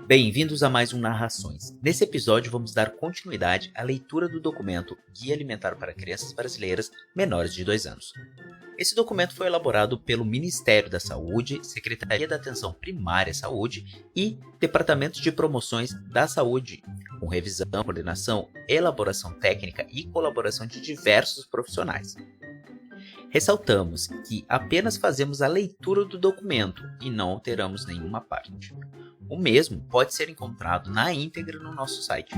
Bem-vindos a mais um Narrações. Nesse episódio vamos dar continuidade à leitura do documento Guia Alimentar para Crianças Brasileiras Menores de 2 anos. Esse documento foi elaborado pelo Ministério da Saúde, Secretaria da Atenção Primária à Saúde e Departamentos de Promoções da Saúde, com revisão, coordenação, elaboração técnica e colaboração de diversos profissionais. Ressaltamos que apenas fazemos a leitura do documento e não alteramos nenhuma parte. O mesmo pode ser encontrado na íntegra no nosso site.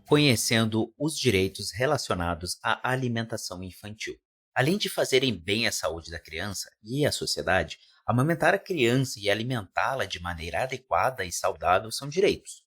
Conhecendo os direitos relacionados à alimentação infantil. Além de fazerem bem à saúde da criança e à sociedade, amamentar a criança e alimentá-la de maneira adequada e saudável são direitos.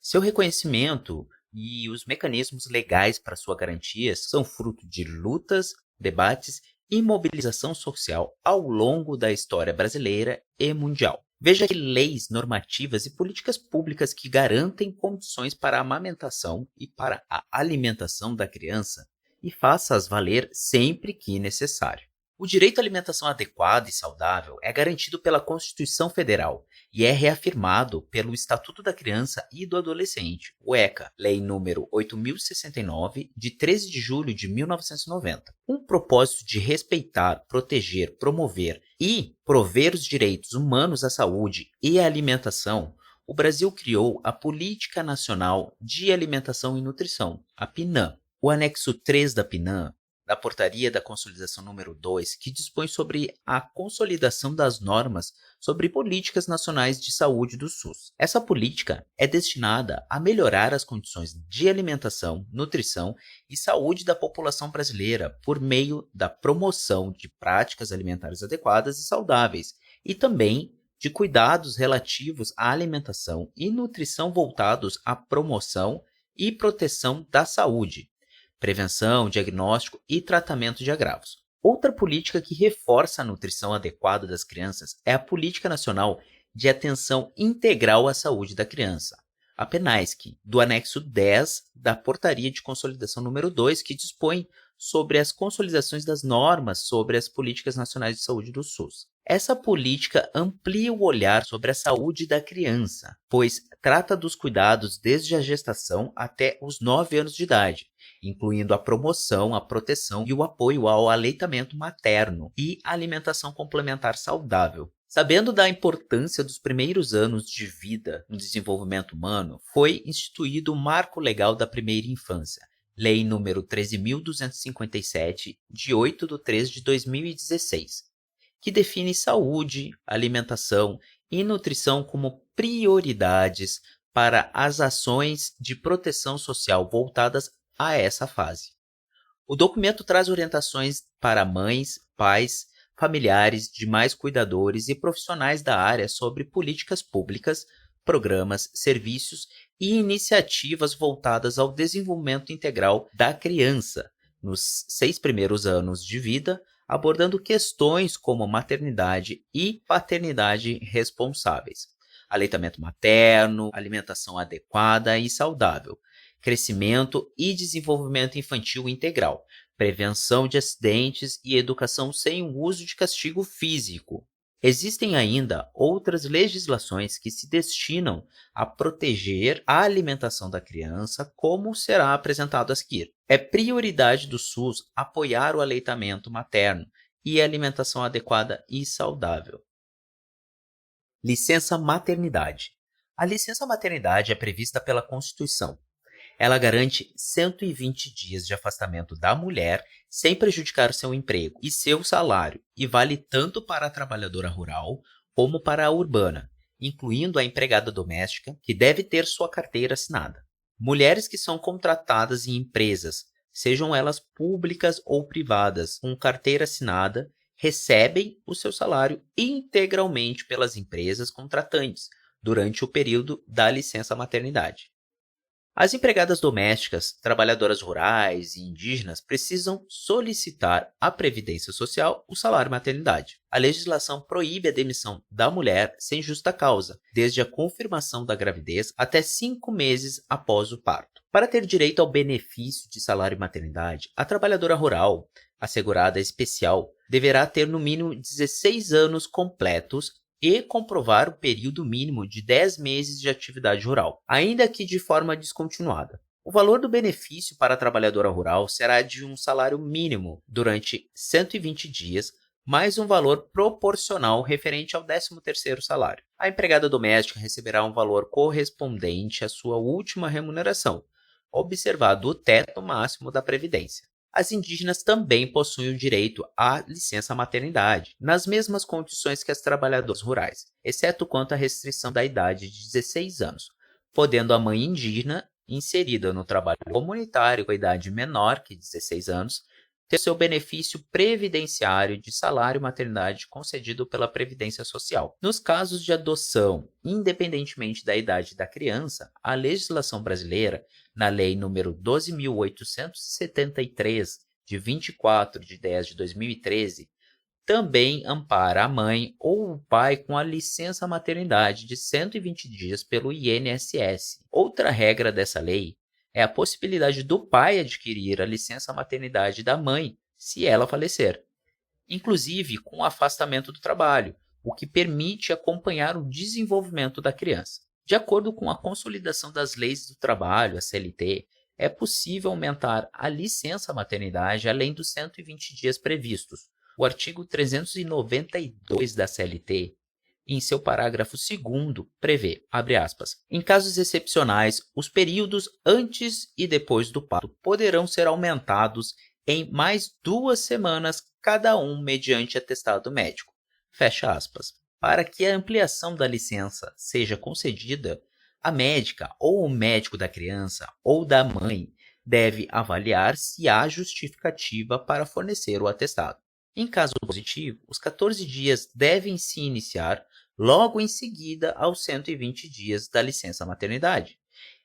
Seu reconhecimento e os mecanismos legais para sua garantia são fruto de lutas, debates e mobilização social ao longo da história brasileira e mundial. Veja que leis normativas e políticas públicas que garantem condições para a amamentação e para a alimentação da criança e faça-as valer sempre que necessário. O direito à alimentação adequada e saudável é garantido pela Constituição Federal e é reafirmado pelo Estatuto da Criança e do Adolescente, o ECA, Lei nº 8.069, de 13 de julho de 1990. Com o propósito de respeitar, proteger, promover e prover os direitos humanos à saúde e à alimentação, o Brasil criou a Política Nacional de Alimentação e Nutrição, a PNAM. O anexo 3 da PNAM, da Portaria da Consolidação número 2, que dispõe sobre a consolidação das normas sobre políticas nacionais de saúde do SUS. Essa política é destinada a melhorar as condições de alimentação, nutrição e saúde da população brasileira por meio da promoção de práticas alimentares adequadas e saudáveis e também de cuidados relativos à alimentação e nutrição voltados à promoção e proteção da saúde, prevenção, diagnóstico e tratamento de agravos. Outra política que reforça a nutrição adequada das crianças é a Política Nacional de Atenção Integral à Saúde da Criança, a PNASC, do anexo 10 da Portaria de Consolidação número 2, que dispõe sobre as consolidações das normas sobre as políticas nacionais de saúde do SUS. Essa política amplia o olhar sobre a saúde da criança, pois trata dos cuidados desde a gestação até os 9 anos de idade, incluindo a promoção, a proteção e o apoio ao aleitamento materno e alimentação complementar saudável. Sabendo da importância dos primeiros anos de vida no desenvolvimento humano, foi instituído o Marco Legal da Primeira Infância, Lei nº 13.257, de 8 de 3 de 2016, que define saúde, alimentação e nutrição como prioridades para as ações de proteção social voltadas a essa fase. O documento traz orientações para mães, pais, familiares, demais cuidadores e profissionais da área sobre políticas públicas, programas, serviços e iniciativas voltadas ao desenvolvimento integral da criança nos 6 primeiros anos de vida, abordando questões como maternidade e paternidade responsáveis, aleitamento materno, alimentação adequada e saudável, crescimento e desenvolvimento infantil integral, prevenção de acidentes e educação sem o uso de castigo físico. Existem ainda outras legislações que se destinam a proteger a alimentação da criança, como será apresentado a seguir. É prioridade do SUS apoiar o aleitamento materno e a alimentação adequada e saudável. Licença maternidade. A licença maternidade é prevista pela Constituição. Ela garante 120 dias de afastamento da mulher sem prejudicar seu emprego e seu salário, e vale tanto para a trabalhadora rural como para a urbana, incluindo a empregada doméstica, que deve ter sua carteira assinada. Mulheres que são contratadas em empresas, sejam elas públicas ou privadas, com carteira assinada, recebem o seu salário integralmente pelas empresas contratantes durante o período da licença maternidade. As empregadas domésticas, trabalhadoras rurais e indígenas precisam solicitar à Previdência Social o salário maternidade. A legislação proíbe a demissão da mulher sem justa causa, desde a confirmação da gravidez até 5 meses após o parto. Para ter direito ao benefício de salário maternidade, a trabalhadora rural, assegurada especial, deverá ter no mínimo 16 anos completos e comprovar o período mínimo de 10 meses de atividade rural, ainda que de forma descontinuada. O valor do benefício para a trabalhadora rural será de um salário mínimo durante 120 dias, mais um valor proporcional referente ao 13º salário. A empregada doméstica receberá um valor correspondente à sua última remuneração, observado o teto máximo da Previdência. As indígenas também possuem o direito à licença maternidade, nas mesmas condições que as trabalhadoras rurais, exceto quanto à restrição da idade de 16 anos, podendo a mãe indígena, inserida no trabalho comunitário com a idade menor que 16 anos, ter seu benefício previdenciário de salário maternidade concedido pela Previdência Social. Nos casos de adoção, independentemente da idade da criança, a legislação brasileira, na Lei nº 12.873, de 24 de 10 de 2013, também ampara a mãe ou o pai com a licença maternidade de 120 dias pelo INSS. Outra regra dessa lei é a possibilidade do pai adquirir a licença maternidade da mãe se ela falecer, inclusive com afastamento do trabalho, o que permite acompanhar o desenvolvimento da criança. De acordo com a Consolidação das Leis do Trabalho, a CLT, é possível aumentar a licença maternidade além dos 120 dias previstos. O artigo 392 da CLT, em seu parágrafo 2º, prevê, abre aspas, em casos excepcionais, os períodos antes e depois do parto poderão ser aumentados em mais 2 semanas cada um mediante atestado médico. Fecha aspas. Para que a ampliação da licença seja concedida, a médica ou o médico da criança ou da mãe deve avaliar se há justificativa para fornecer o atestado. Em caso positivo, os 14 dias devem se iniciar logo em seguida aos 120 dias da licença maternidade.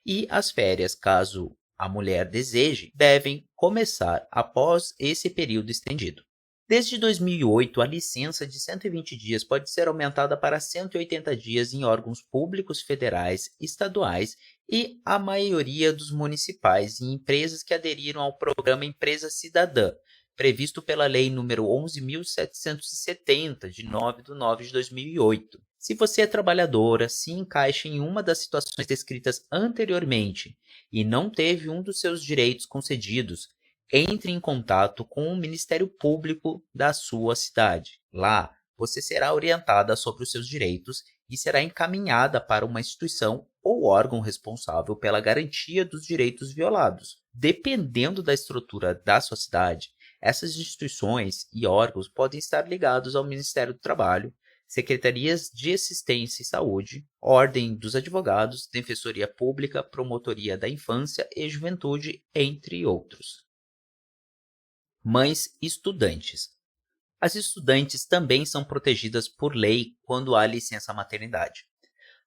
E as férias, caso a mulher deseje, devem começar após esse período estendido. Desde 2008, a licença de 120 dias pode ser aumentada para 180 dias em órgãos públicos federais, estaduais e a maioria dos municipais e empresas que aderiram ao programa Empresa Cidadã, previsto pela Lei nº 11.770, de 9 de 9 de 2008. Se você é trabalhadora, se encaixa em uma das situações descritas anteriormente e não teve um dos seus direitos concedidos, entre em contato com o Ministério Público da sua cidade. Lá, você será orientada sobre os seus direitos e será encaminhada para uma instituição ou órgão responsável pela garantia dos direitos violados. Dependendo da estrutura da sua cidade, essas instituições e órgãos podem estar ligados ao Ministério do Trabalho, secretarias de assistência e saúde, ordem dos advogados, defensoria pública, promotoria da infância e juventude, entre outros. Mães estudantes. As estudantes também são protegidas por lei quando há licença maternidade.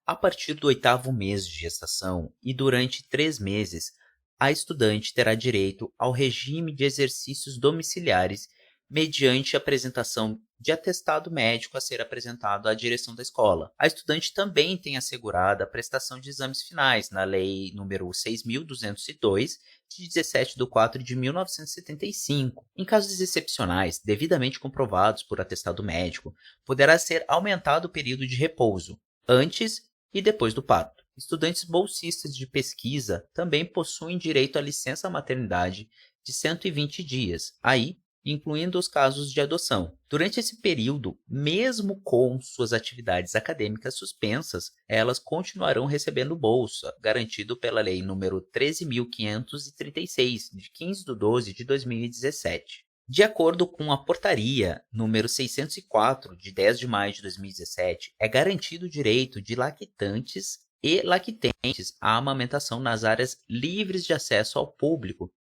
A partir do 8º mês de gestação e durante 3 meses, a estudante terá direito ao regime de exercícios domiciliares mediante apresentação de atestado médico a ser apresentado à direção da escola. A estudante também tem assegurada a prestação de exames finais na Lei nº 6.202, de 17 de 4 de 1975. Em casos excepcionais, devidamente comprovados por atestado médico, poderá ser aumentado o período de repouso, antes e depois do parto. Estudantes bolsistas de pesquisa também possuem direito à licença maternidade de 120 dias, aí incluindo os casos de adoção. Durante esse período, mesmo com suas atividades acadêmicas suspensas, elas continuarão recebendo bolsa, garantido pela Lei nº 13.536, de 15 de 12 de 2017. De acordo com a Portaria número 604, de 10 de maio de 2017, é garantido o direito de lactantes e lactentes à amamentação nas áreas livres de acesso ao público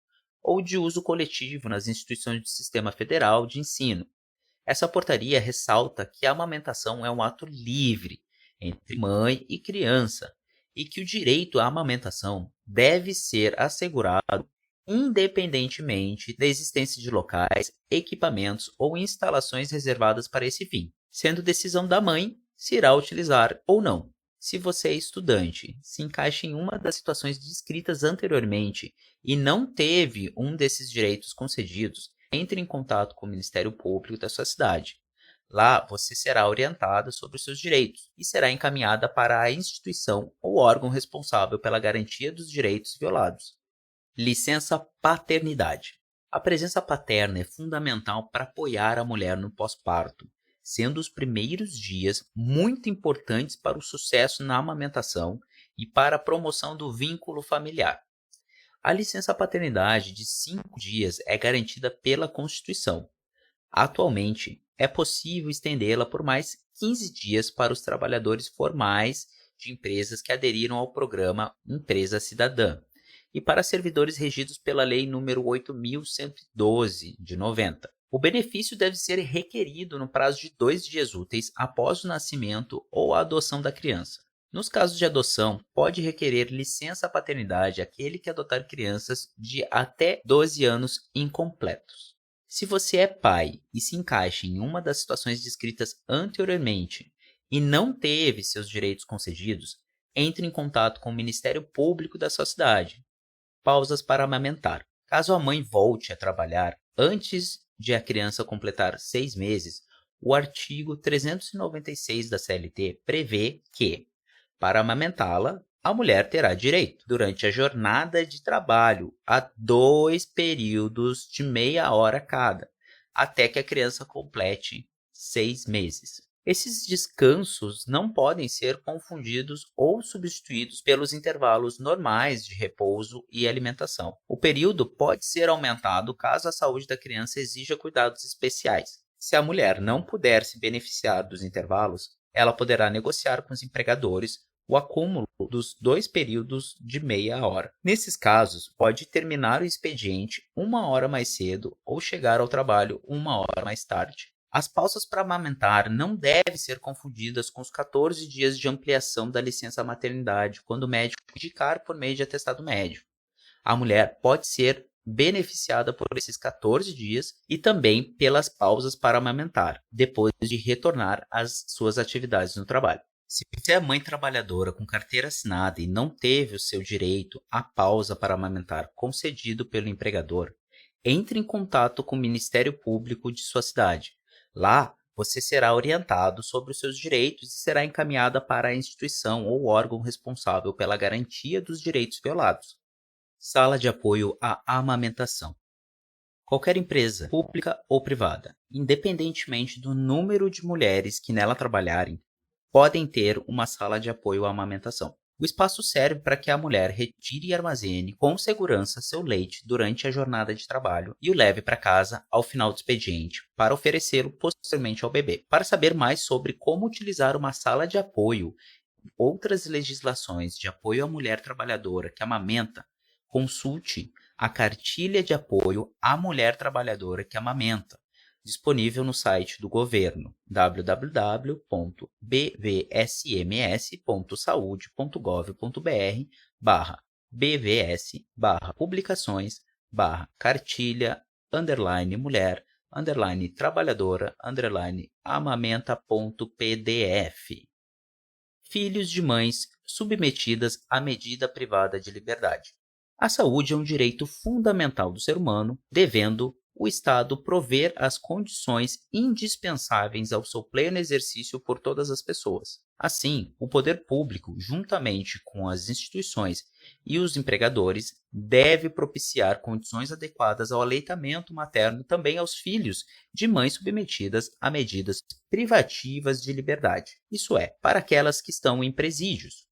ou de uso coletivo nas instituições do Sistema Federal de Ensino. Essa portaria ressalta que a amamentação é um ato livre entre mãe e criança e que o direito à amamentação deve ser assegurado independentemente da existência de locais, equipamentos ou instalações reservadas para esse fim, sendo decisão da mãe se irá utilizar ou não. Se você é estudante, se encaixa em uma das situações descritas anteriormente e não teve um desses direitos concedidos, entre em contato com o Ministério Público da sua cidade. Lá, você será orientada sobre os seus direitos e será encaminhada para a instituição ou órgão responsável pela garantia dos direitos violados. Licença paternidade. A presença paterna é fundamental para apoiar a mulher no pós-parto, sendo os primeiros dias muito importantes para o sucesso na amamentação e para a promoção do vínculo familiar. A licença paternidade de 5 dias é garantida pela Constituição. Atualmente, é possível estendê-la por mais 15 dias para os trabalhadores formais de empresas que aderiram ao programa Empresa Cidadã e para servidores regidos pela Lei nº 8.112, de 90. O benefício deve ser requerido no prazo de 2 dias úteis após o nascimento ou a adoção da criança. Nos casos de adoção, pode requerer licença paternidade aquele que adotar crianças de até 12 anos incompletos. Se você é pai e se encaixa em uma das situações descritas anteriormente e não teve seus direitos concedidos, entre em contato com o Ministério Público da sua cidade. Pausas para amamentar. Caso a mãe volte a trabalhar antes de a criança completar 6 meses, o artigo 396 da CLT prevê que, para amamentá-la, a mulher terá direito, durante a jornada de trabalho, a 2 períodos de meia hora cada, até que a criança complete 6 meses. Esses descansos não podem ser confundidos ou substituídos pelos intervalos normais de repouso e alimentação. O período pode ser aumentado caso a saúde da criança exija cuidados especiais. Se a mulher não puder se beneficiar dos intervalos, ela poderá negociar com os empregadores o acúmulo dos 2 períodos de meia hora. Nesses casos, pode terminar o expediente 1 hora mais cedo ou chegar ao trabalho 1 hora mais tarde. As pausas para amamentar não devem ser confundidas com os 14 dias de ampliação da licença maternidade, quando o médico indicar por meio de atestado médico. A mulher pode ser beneficiada por esses 14 dias e também pelas pausas para amamentar, depois de retornar às suas atividades no trabalho. Se você é mãe trabalhadora com carteira assinada e não teve o seu direito à pausa para amamentar concedido pelo empregador, entre em contato com o Ministério Público de sua cidade. Lá, você será orientado sobre os seus direitos e será encaminhada para a instituição ou órgão responsável pela garantia dos direitos violados. Sala de apoio à amamentação. Qualquer empresa, pública ou privada, independentemente do número de mulheres que nela trabalharem, podem ter uma sala de apoio à amamentação. O espaço serve para que a mulher retire e armazene com segurança seu leite durante a jornada de trabalho e o leve para casa ao final do expediente, para oferecê-lo posteriormente ao bebê. Para saber mais sobre como utilizar uma sala de apoio e outras legislações de apoio à mulher trabalhadora que amamenta, consulte a Cartilha de Apoio à Mulher Trabalhadora que Amamenta, disponível no site do governo www.bvsms.saúde.gov.br/bvs/publicações/cartilha_mulher_amamenta.pdf. Filhos de mães submetidas à medida privada de liberdade. A saúde é um direito fundamental do ser humano, devendo o Estado prover as condições indispensáveis ao seu pleno exercício por todas as pessoas. Assim, o poder público, juntamente com as instituições e os empregadores, deve propiciar condições adequadas ao aleitamento materno também aos filhos de mães submetidas a medidas privativas de liberdade, isso é, para aquelas que estão em presídios.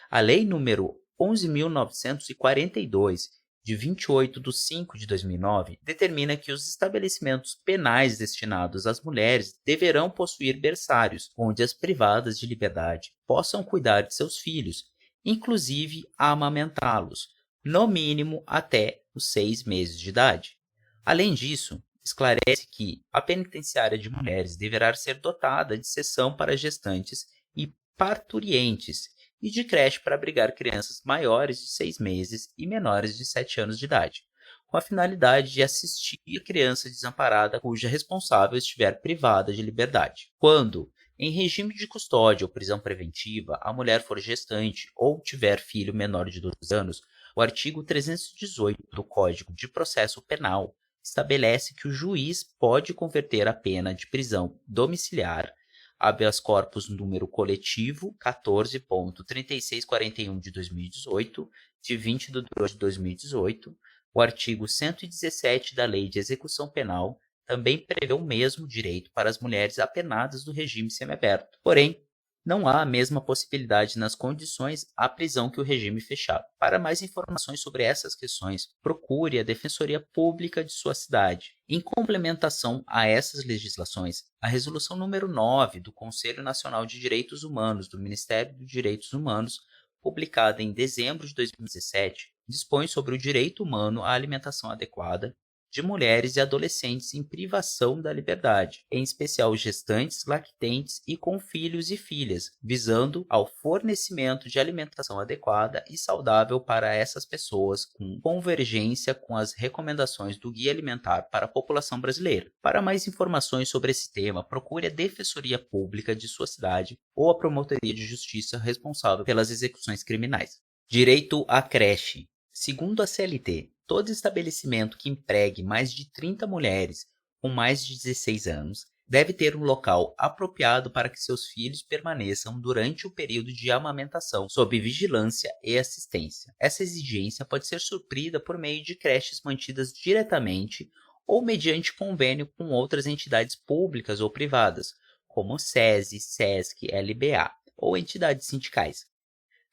A Lei nº 11.942, de 28 de 5 de 2009, determina que os estabelecimentos penais destinados às mulheres deverão possuir berçários, onde as privadas de liberdade possam cuidar de seus filhos, inclusive amamentá-los, no mínimo até os 6 meses de idade. Além disso, esclarece que a penitenciária de mulheres deverá ser dotada de seção para gestantes e parturientes, e de creche para abrigar crianças maiores de 6 meses e menores de 7 anos de idade, com a finalidade de assistir a criança desamparada cuja responsável estiver privada de liberdade. Quando, em regime de custódia ou prisão preventiva, a mulher for gestante ou tiver filho menor de 12 anos, o artigo 318 do Código de Processo Penal estabelece que o juiz pode converter a pena de prisão domiciliar, habeas corpus número coletivo 14.3641 de 2018, de 20 de 2 de 2018, o artigo 117 da Lei de Execução Penal também prevê o mesmo direito para as mulheres apenadas do regime semiaberto. Porém, não há a mesma possibilidade nas condições à prisão que o regime fechado. Para mais informações sobre essas questões, procure a Defensoria Pública de sua cidade. Em complementação a essas legislações, a Resolução número 9 do Conselho Nacional de Direitos Humanos do Ministério dos Direitos Humanos, publicada em dezembro de 2017, dispõe sobre o direito humano à alimentação adequada de mulheres e adolescentes em privação da liberdade, em especial gestantes, lactentes e com filhos e filhas, visando ao fornecimento de alimentação adequada e saudável para essas pessoas, com convergência com as recomendações do Guia Alimentar para a População Brasileira. Para mais informações sobre esse tema, procure a Defensoria Pública de sua cidade ou a Promotoria de Justiça responsável pelas execuções criminais. Direito à creche. Segundo a CLT, todo estabelecimento que empregue mais de 30 mulheres com mais de 16 anos deve ter um local apropriado para que seus filhos permaneçam durante o período de amamentação, sob vigilância e assistência. Essa exigência pode ser suprida por meio de creches mantidas diretamente ou mediante convênio com outras entidades públicas ou privadas, como SESI, SESC, LBA, ou entidades sindicais.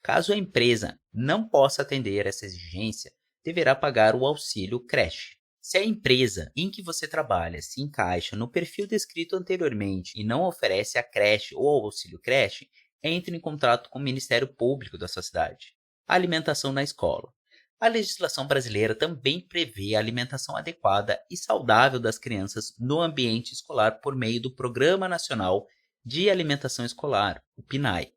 Caso a empresa não possa atender essa exigência, deverá pagar o auxílio creche. Se a empresa em que você trabalha se encaixa no perfil descrito anteriormente e não oferece a creche ou o auxílio creche, entre em contato com o Ministério Público da sua cidade. Alimentação na escola. A legislação brasileira também prevê a alimentação adequada e saudável das crianças no ambiente escolar por meio do Programa Nacional de Alimentação Escolar, o PNAE,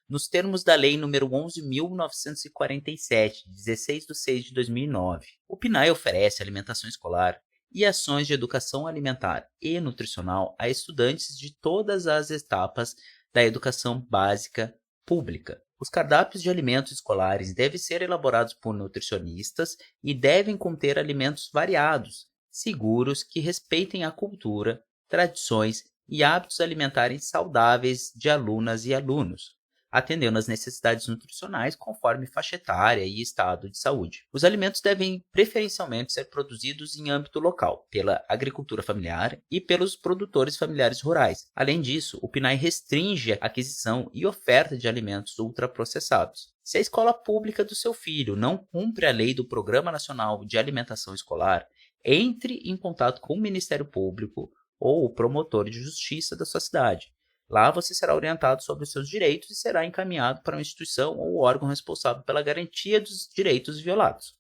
nos termos da Lei nº 11.947, 16 de 6 de 2009. O PNAE oferece alimentação escolar e ações de educação alimentar e nutricional a estudantes de todas as etapas da educação básica pública. Os cardápios de alimentos escolares devem ser elaborados por nutricionistas e devem conter alimentos variados, seguros, que respeitem a cultura, tradições e hábitos alimentares saudáveis de alunas e alunos, atendendo às necessidades nutricionais conforme faixa etária e estado de saúde. Os alimentos devem preferencialmente ser produzidos em âmbito local, pela agricultura familiar e pelos produtores familiares rurais. Além disso, o PNAE restringe a aquisição e oferta de alimentos ultraprocessados. Se a escola pública do seu filho não cumpre a lei do Programa Nacional de Alimentação Escolar, entre em contato com o Ministério Público ou o promotor de justiça da sua cidade. Lá você será orientado sobre os seus direitos e será encaminhado para uma instituição ou órgão responsável pela garantia dos direitos violados.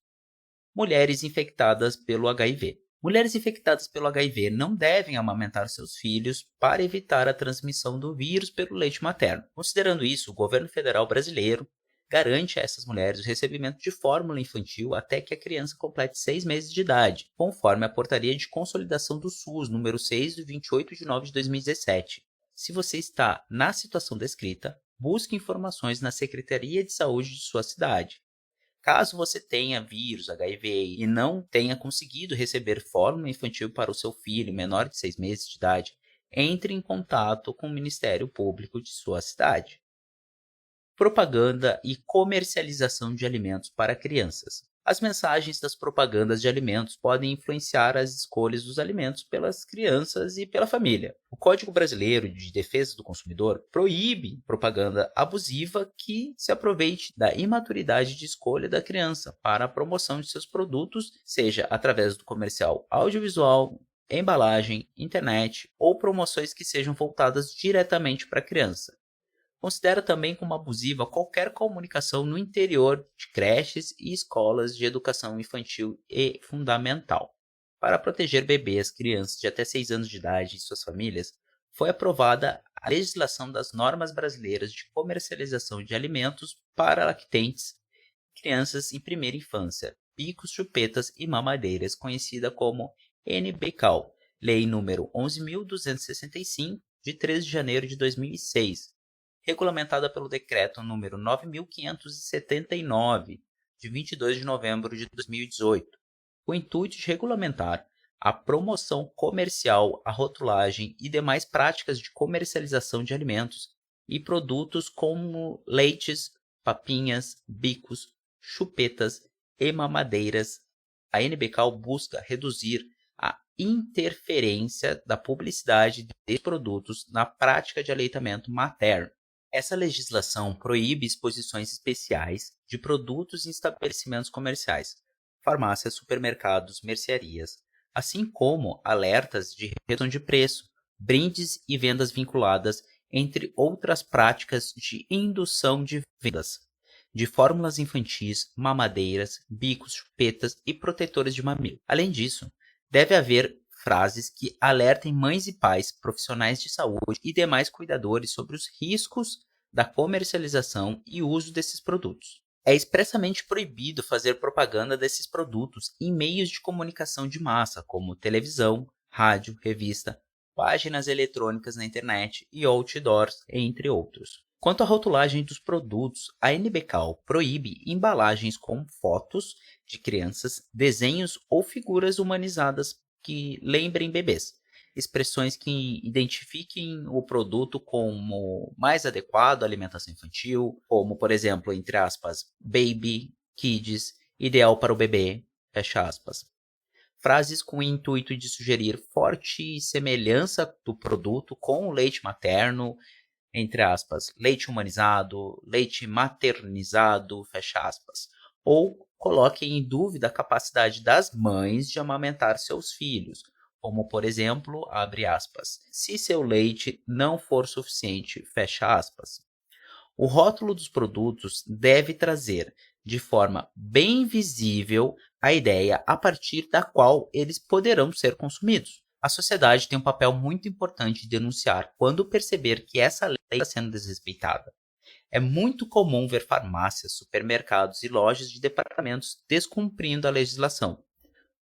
Mulheres infectadas pelo HIV. Mulheres infectadas pelo HIV não devem amamentar seus filhos para evitar a transmissão do vírus pelo leite materno. Considerando isso, o governo federal brasileiro garante a essas mulheres o recebimento de fórmula infantil até que a criança complete 6 meses de idade, conforme a Portaria de Consolidação do SUS número 6 de 28 de 9 de 2017. Se você está na situação descrita, busque informações na Secretaria de Saúde de sua cidade. Caso você tenha vírus HIV e não tenha conseguido receber fórmula infantil para o seu filho menor de 6 meses de idade, entre em contato com o Ministério Público de sua cidade. Propaganda e comercialização de alimentos para crianças. As mensagens das propagandas de alimentos podem influenciar as escolhas dos alimentos pelas crianças e pela família. O Código Brasileiro de Defesa do Consumidor proíbe propaganda abusiva que se aproveite da imaturidade de escolha da criança para a promoção de seus produtos, seja através do comercial audiovisual, embalagem, internet ou promoções que sejam voltadas diretamente para a criança. Considera também como abusiva qualquer comunicação no interior de creches e escolas de educação infantil e fundamental. Para proteger bebês, crianças de até 6 anos de idade e suas famílias, foi aprovada a legislação das normas brasileiras de comercialização de alimentos para lactentes, crianças em primeira infância, bicos, chupetas e mamadeiras, conhecida como NBCAL, Lei número 11.265, de 3 de janeiro de 2006, regulamentada pelo Decreto número 9.579, de 22 de novembro de 2018, com o intuito de regulamentar a promoção comercial, a rotulagem e demais práticas de comercialização de alimentos e produtos como leites, papinhas, bicos, chupetas e mamadeiras. A NBCAL busca reduzir a interferência da publicidade de produtos na prática de aleitamento materno. Essa legislação proíbe exposições especiais de produtos em estabelecimentos comerciais, farmácias, supermercados, mercearias, assim como alertas de redução de preço, brindes e vendas vinculadas, entre outras práticas de indução de vendas, de fórmulas infantis, mamadeiras, bicos, chupetas e protetores de mamilo. Além disso, deve haver frases que alertem mães e pais, profissionais de saúde e demais cuidadores sobre os riscos da comercialização e uso desses produtos. É expressamente proibido fazer propaganda desses produtos em meios de comunicação de massa, como televisão, rádio, revista, páginas eletrônicas na internet e outdoors, entre outros. Quanto à rotulagem dos produtos, a NBCAL proíbe embalagens com fotos de crianças, desenhos ou figuras humanizadas que lembrem bebês, expressões que identifiquem o produto como mais adequado à alimentação infantil, como, por exemplo, entre aspas, baby, kids, ideal para o bebê, fecha aspas. Frases com o intuito de sugerir forte semelhança do produto com o leite materno, entre aspas, leite humanizado, leite maternizado, fecha aspas, ou coloquem em dúvida a capacidade das mães de amamentar seus filhos, como, por exemplo, abre aspas, se seu leite não for suficiente, fecha aspas. O rótulo dos produtos deve trazer, de forma bem visível, a ideia a partir da qual eles poderão ser consumidos. A sociedade tem um papel muito importante em denunciar quando perceber que essa lei está sendo desrespeitada. É muito comum ver farmácias, supermercados e lojas de departamentos descumprindo a legislação.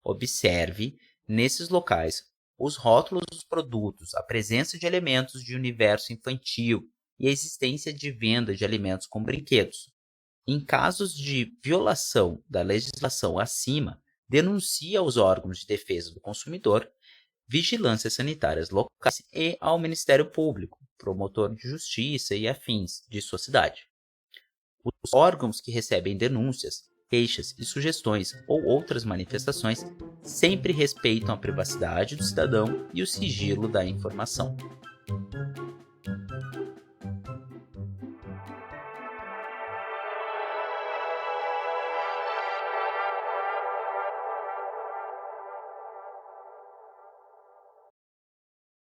Observe, nesses locais, os rótulos dos produtos, a presença de elementos de universo infantil e a existência de venda de alimentos com brinquedos. Em casos de violação da legislação acima, denuncie aos órgãos de defesa do consumidor, vigilâncias sanitárias locais e ao Ministério Público, promotor de justiça e afins de sua cidade. Os órgãos que recebem denúncias, queixas e sugestões ou outras manifestações sempre respeitam a privacidade do cidadão e o sigilo da informação.